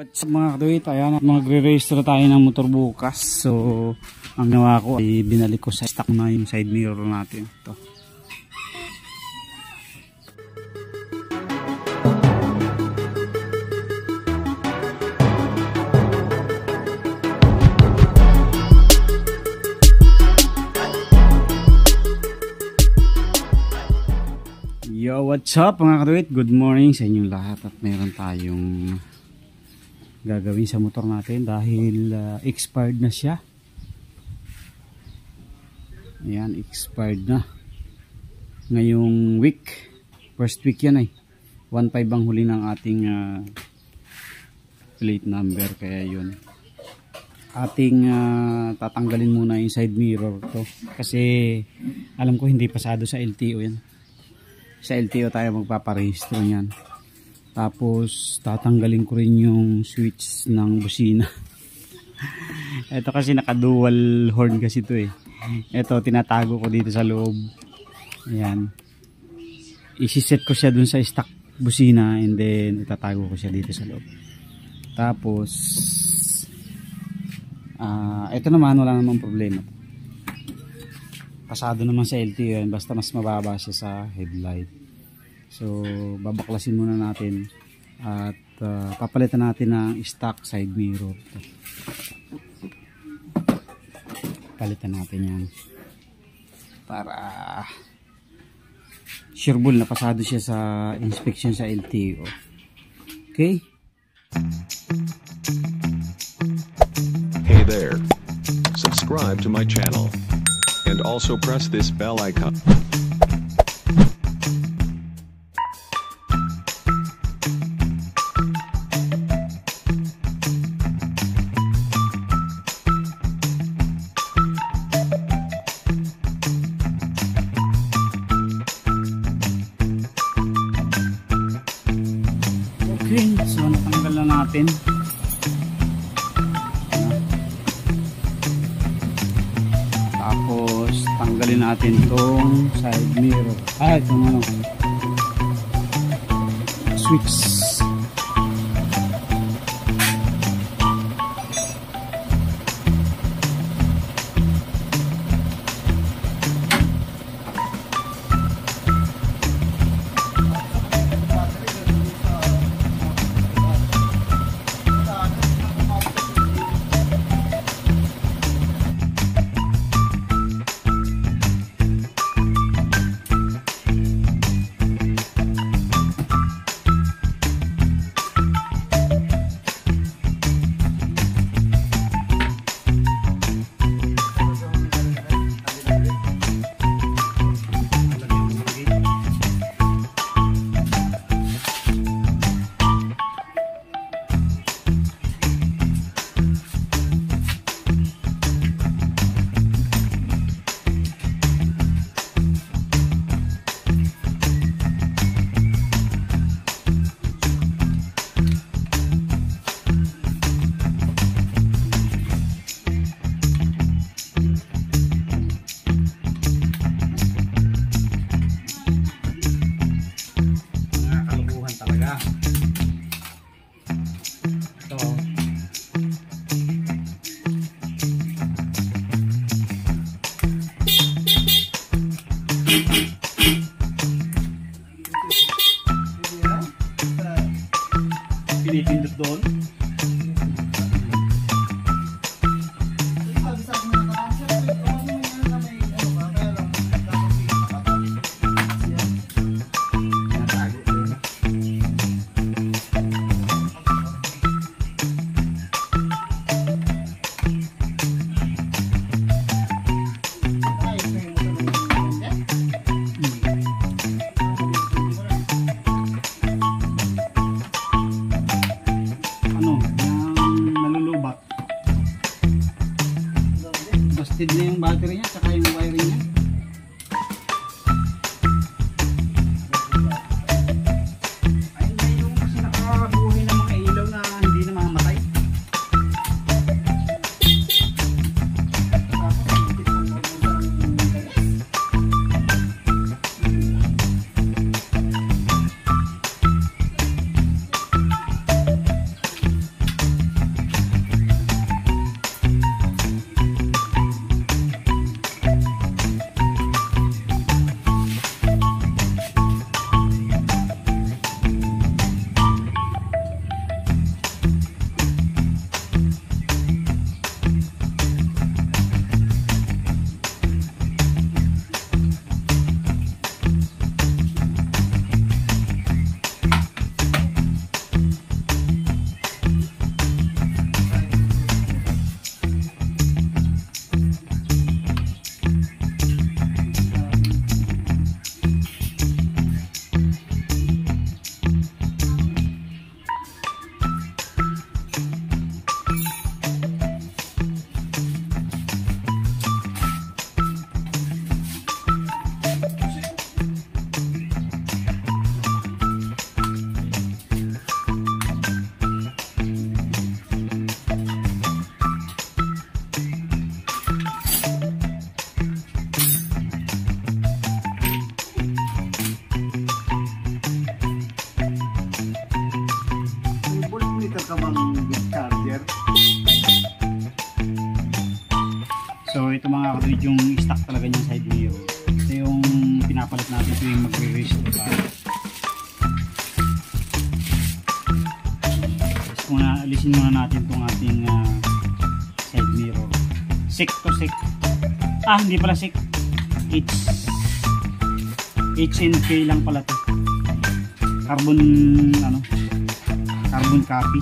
What's up mga katuwit, ayan, magre-register tayo ng motor bukas. So ang gawa ko ay binalik ko sa stock na yung side mirror natin. Ito. Yo, what's up mga katuwit? Good morning sa inyong lahat at meron tayong gagawin sa motor natin dahil expired na siya. Ayan, expired na ngayong week, first week yan ay 1.5 ang huli ng ating plate number, kaya yun ating tatanggalin muna yung side mirror to kasi alam ko hindi pasado sa LTO yan. Sa LTO tayo magpaparehistro yan. Tapos tatanggalin ko rin yung switch ng busina. Ito kasi naka dual horn kasi ito eh. Ito tinatago ko dito sa loob. Ayan. Isiset ko siya dun sa stock busina and then itatago ko siya dito sa loob. Tapos ito naman wala namang problema. Pasado naman sa LTO yan, basta mas mababa siya sa headlight. So babaklasin muna natin at papalitan natin ng stock side mirror. Palitan natin yan para sureball na pasado siya sa inspection sa LTO. Okay? Hey there. Subscribe to my channel and also press this bell icon. Okay, so natanggal na natin. Tapos tanggalin natin tong side mirror. Itong ano, switch. Pinipindot doon. Busted na yung battery niya tsaka yung wiring niya. Ayun na yung kasi nakabuhay ng mga ilaw na hindi na mamamatay. dito ka bang charger? So ito mga kadrid yung stock talaga niyang side mirror. Ito yung pinapalit natin tuwing magre-race to tayo. Alisin muna natin itong ating side mirror. Sek to sek. Hindi pala sek. H&K lang pala to. Carbon copy.